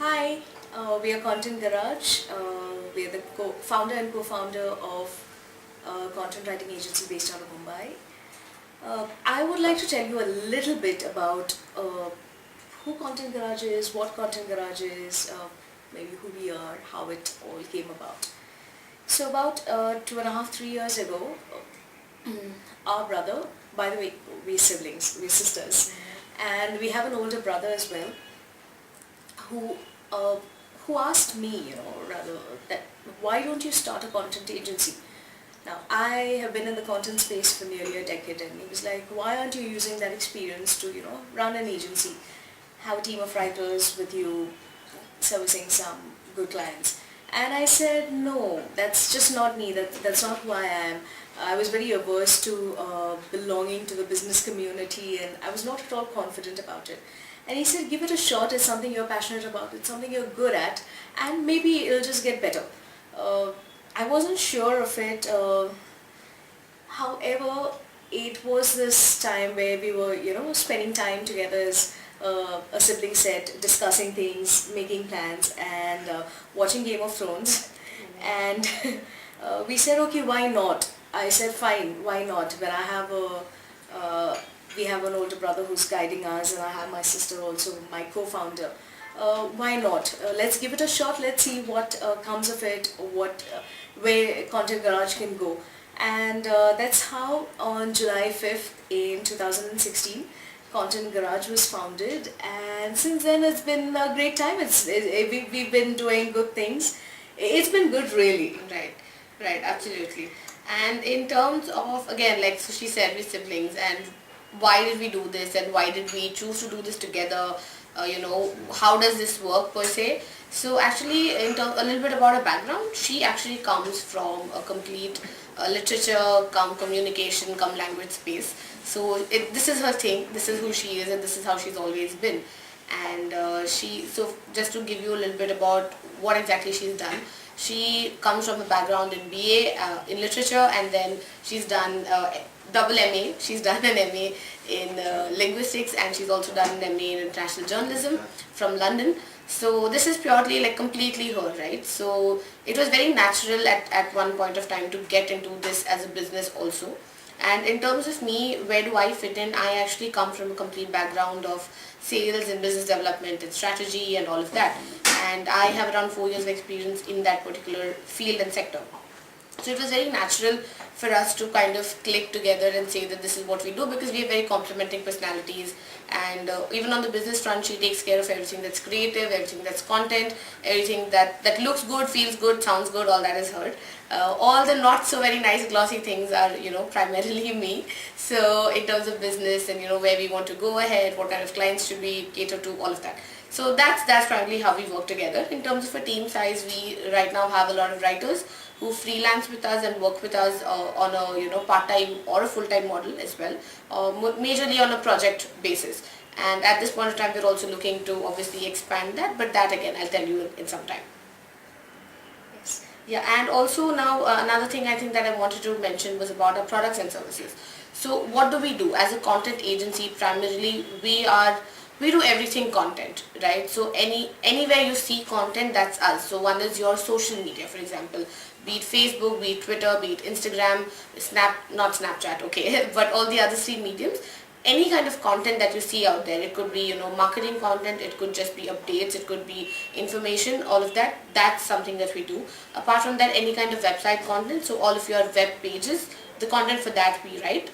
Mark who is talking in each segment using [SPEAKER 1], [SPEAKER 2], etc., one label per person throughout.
[SPEAKER 1] Hi, we are Content Garage. We are the founder and co-founder of content writing agency based out of Mumbai. I would like to tell you a little bit about who Content Garage is, what Content Garage is, maybe who we are, how it all came about. So about 2.5, 3 years ago, our brother, by the way, we're siblings, we're sisters, and we have an older brother as well, who uh, who asked me, rather, that why don't you start a content agency? Now, I have been in the content space for nearly a decade, and he was like, why aren't you using that experience to, run an agency, have a team of writers with you, servicing some good clients? And I said, no, that's just not me, that's not who I am. I was very averse to belonging to the business community, and I was not at all confident about it. And he said, give it a shot, it's something you're passionate about, it's something you're good at, and maybe it'll just get better. I wasn't sure of it. However, it was this time where we were, spending time together as a sibling set, discussing things, making plans, and watching Game of Thrones. And we said, okay, why not? I said, fine, why not? When I have we have an older brother who's guiding us, and I have my sister also, my co-founder. Why not? Let's give it a shot. Let's see what comes of it, where Content Garage can go. And that's how on July 5th in 2016, Content Garage was founded, and since then it's been a great time. We've been doing good things. It's been good, really.
[SPEAKER 2] Right, absolutely. And in terms of, again, like so she said, we're siblings, and why did we do this, and why did we choose to do this together? How does this work per se? So actually, a little bit about her background, she actually comes from a complete literature, communication, language space. So this is her thing, this is who she is, and this is how she's always been. And so just to give you a little bit about what exactly she's done, she comes from a background in BA in literature, and then she's done double MA. She's done an MA in linguistics, and she's also done an MA in international journalism from London. So this is purely like completely her, right? So it was very natural at one point of time to get into this as a business also. And in terms of me, where do I fit in? I actually come from a complete background of sales and business development and strategy and all of that. And I have around 4 years of experience in that particular field and sector. So it was very natural for us to kind of click together and say that this is what we do, because we have very complementing personalities, and even on the business front, she takes care of everything that's creative, everything that's content, everything that looks good, feels good, sounds good, all that is her. All the not so very nice glossy things are primarily me. So in terms of business and where we want to go ahead, what kind of clients should we cater to, all of that. So that's primarily how we work together. In terms of a team size, we right now have a lot of writers who freelance with us and work with us on a part-time or a full-time model as well, majorly on a project basis. And at this point of time, we're also looking to obviously expand that, but that again I'll tell you in some time.
[SPEAKER 1] Yes.
[SPEAKER 2] Yeah, and also now another thing I think that I wanted to mention was about our products and services. So what do we do as a content agency? Primarily we do everything content, right? So anywhere you see content, that's us. So one is your social media, for example, be it Facebook, be it Twitter, be it Instagram, not Snapchat, okay, but all the other three mediums. Any kind of content that you see out there, it could be marketing content, it could just be updates, it could be information, all of that, that's something that we do. Apart from that, any kind of website content, so all of your web pages, the content for that we write.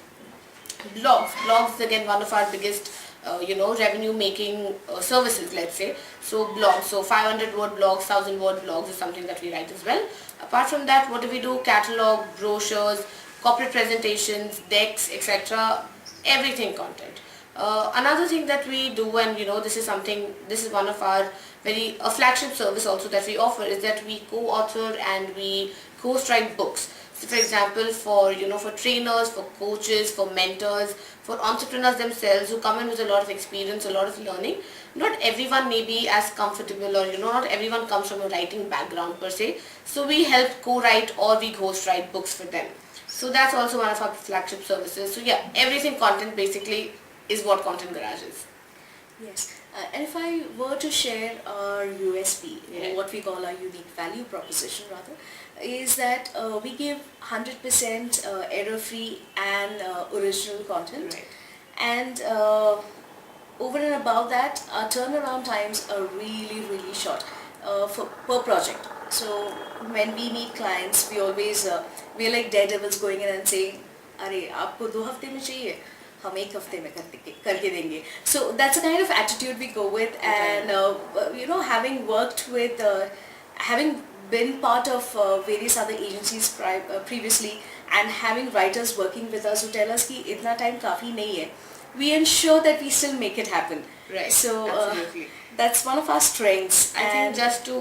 [SPEAKER 2] Blogs again, one of our biggest revenue making services, let's say. So blogs, so 500 word blogs, 1000 word blogs is something that we write as well. Apart from that, what do we do? Catalog, brochures, corporate presentations, decks, etc. Everything content. Another thing that we do, and this is one of our a flagship service also that we offer, is that we co-author and we co-write books. So for example, for trainers, for coaches, for mentors, for entrepreneurs themselves who come in with a lot of experience, a lot of learning, not everyone may be as comfortable, or not everyone comes from a writing background per se. So we help co-write or we ghost-write books for them. So that's also one of our flagship services. So yeah, everything content basically is what Content Garage is.
[SPEAKER 1] Yes. And if I were to share our USP,
[SPEAKER 2] Yeah.
[SPEAKER 1] or what we call our unique value proposition rather, is that we give 100% error-free and original content.
[SPEAKER 2] Right.
[SPEAKER 1] And over and above that, our turnaround times are really, really short for per project. So when we meet clients, we always we are like daredevils going in and saying, "अरे आपको 2 हफ्ते में चाहिए, हम 1 हफ्ते में करके देंगे." So that's the kind of attitude we go with, and having worked with, having been part of various other agencies previously, and having writers working with us who tell us कि इतना time काफी नहीं है, we ensure that we still make it happen.
[SPEAKER 2] Right.
[SPEAKER 1] So
[SPEAKER 2] Absolutely.
[SPEAKER 1] that's one of our strengths.
[SPEAKER 2] I think just to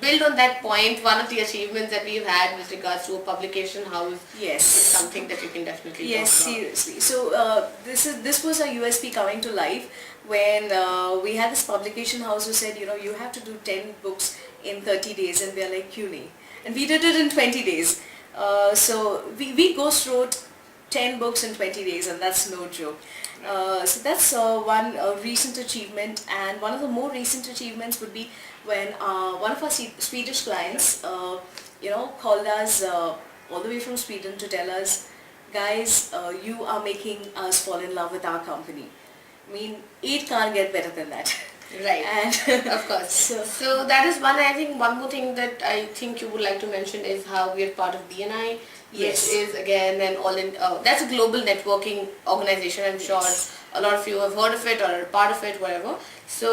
[SPEAKER 2] build on that point, one of the achievements that we've had with regards to a publication house
[SPEAKER 1] yes,
[SPEAKER 2] is something that you can definitely
[SPEAKER 1] yes,
[SPEAKER 2] talk about.
[SPEAKER 1] seriously. So this was our USP coming to life when we had this publication house who said, you have to do 10 books in 30 days, and we are like, "Kyun nahi?" And we did it in 20 days. So we ghost wrote 10 books in 20 days, and that's no joke. So that's one recent achievement, and one of the more recent achievements would be when one of our Swedish clients, called us all the way from Sweden to tell us, "Guys, you are making us fall in love with our company." I mean, it can't get better than that.
[SPEAKER 2] Right.
[SPEAKER 1] And
[SPEAKER 2] Of course.
[SPEAKER 1] So
[SPEAKER 2] that is one. I think one more thing that I think you would like to mention is how we are part of BNI,
[SPEAKER 1] Yes.
[SPEAKER 2] which is again an that's a global networking organization. I'm sure a lot of you have heard of it or are part of it, whatever. So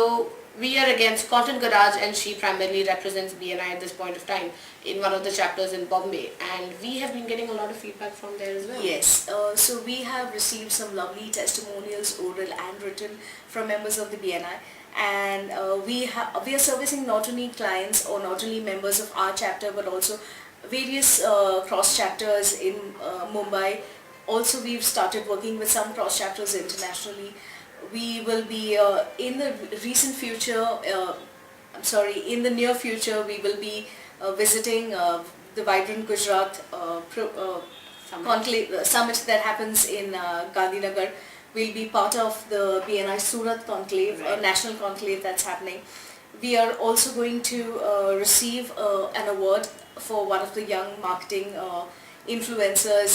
[SPEAKER 2] we are against Content Garage, and she primarily represents BNI at this point of time in one of the chapters in Bombay, and we have been getting a lot of feedback from there as well.
[SPEAKER 1] yes, so we have received some lovely testimonials, oral and written, from members of the BNI, and we are servicing not only clients or not only members of our chapter, but also various cross chapters in Mumbai. Also, we've started working with some cross chapters internationally. We will be in the recent future, in the near future, we will be visiting the Vibrant Gujarat summit that happens in Gandhinagar. We'll be part of the BNI Surat conclave, a
[SPEAKER 2] Right.
[SPEAKER 1] national conclave that's happening. We are also going to receive an award for one of the young marketing influencers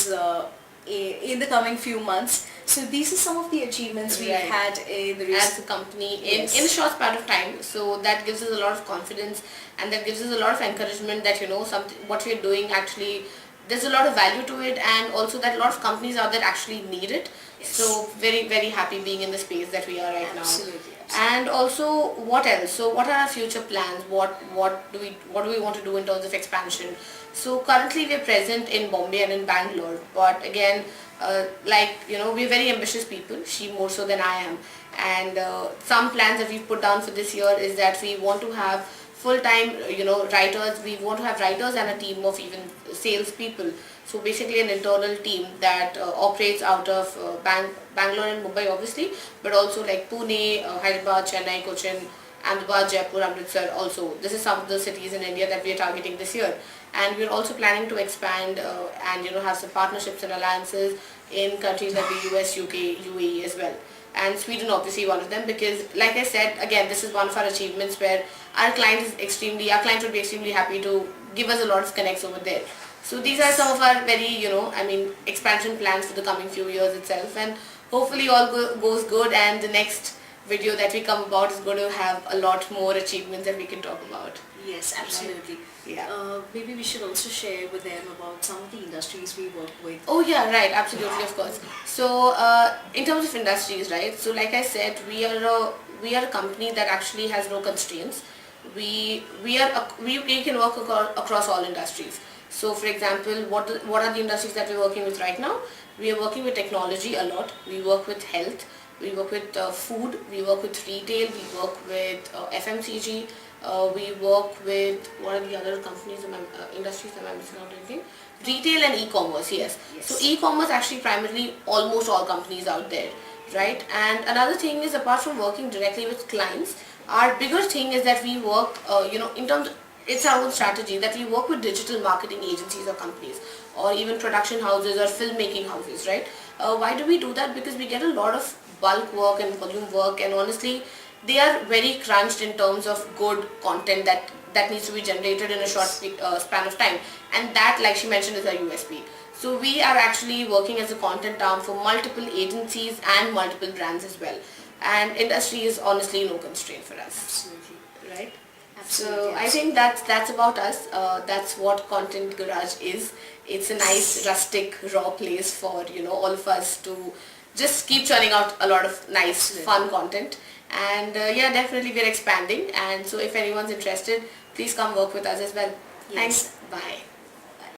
[SPEAKER 1] in the coming few months. So these are some of the achievements we've
[SPEAKER 2] Right.
[SPEAKER 1] had in the
[SPEAKER 2] As
[SPEAKER 1] recent.
[SPEAKER 2] a company
[SPEAKER 1] Yes.
[SPEAKER 2] in a short span of time, so that gives us a lot of confidence, and that gives us a lot of encouragement that something what we're doing actually, there's a lot of value to it, and also that a lot of companies out there actually need it.
[SPEAKER 1] Yes.
[SPEAKER 2] So very, very happy being in the space that we are right now.
[SPEAKER 1] Absolutely.
[SPEAKER 2] And also, what else? So what are our future plans? What do we want to do in terms of expansion? So currently we're present in Bombay and in Bangalore, but again, we're very ambitious people, she more so than I am, and some plans that we've put down for this year is that we want to have full-time writers. We want to have writers and a team of even sales people. So basically an internal team that operates out of Bangalore and Mumbai obviously, but also like Pune, Hyderabad, Chennai, Cochin, Ahmedabad, Jaipur, Amritsar also. This is some of the cities in India that we are targeting this year. And we're also planning to expand and have some partnerships and alliances in countries like the US, UK, UAE as well. And Sweden obviously one of them, because like I said, again, this is one of our achievements where our client would be extremely happy to give us a lot of connects over there. So these are some of our very, expansion plans for the coming few years itself, and hopefully all goes good, and the next video that we come about is going to have a lot more achievements that we can talk about.
[SPEAKER 1] Yes, absolutely.
[SPEAKER 2] Yeah.
[SPEAKER 1] Maybe we should also share with them about some of the industries we work with.
[SPEAKER 2] Oh yeah, right, absolutely, of course. So in terms of industries, right, so like I said, we are a company that actually has no constraints. We can work across all industries. So for example, what are the industries that we're working with right now? We are working with technology a lot. We work with health. We work with food. We work with retail. We work with FMCG. We work with, what are the other companies, industries that I'm missing out anything? Retail and e-commerce, yes. So e-commerce actually primarily almost all companies out there, right? And another thing is, apart from working directly with clients, our bigger thing is that we work, in terms of, it's our own strategy that we work with digital marketing agencies or companies, or even production houses or filmmaking houses, right? Why do we do that? Because we get a lot of bulk work and volume work, and honestly, they are very crunched in terms of good content that needs to be generated in a short span of time, and that, like she mentioned, is our USP. So we are actually working as a content arm for multiple agencies and multiple brands as well, and industry is honestly no constraint for us.
[SPEAKER 1] Absolutely.
[SPEAKER 2] Right?
[SPEAKER 1] Absolutely.
[SPEAKER 2] So I think that's about us. That's what Content Garage is. It's a nice rustic raw place for all of us to just keep churning out a lot of nice fun content. And yeah, definitely we're expanding. And so if anyone's interested, please come work with us as well.
[SPEAKER 1] Yes.
[SPEAKER 2] Thanks. Bye.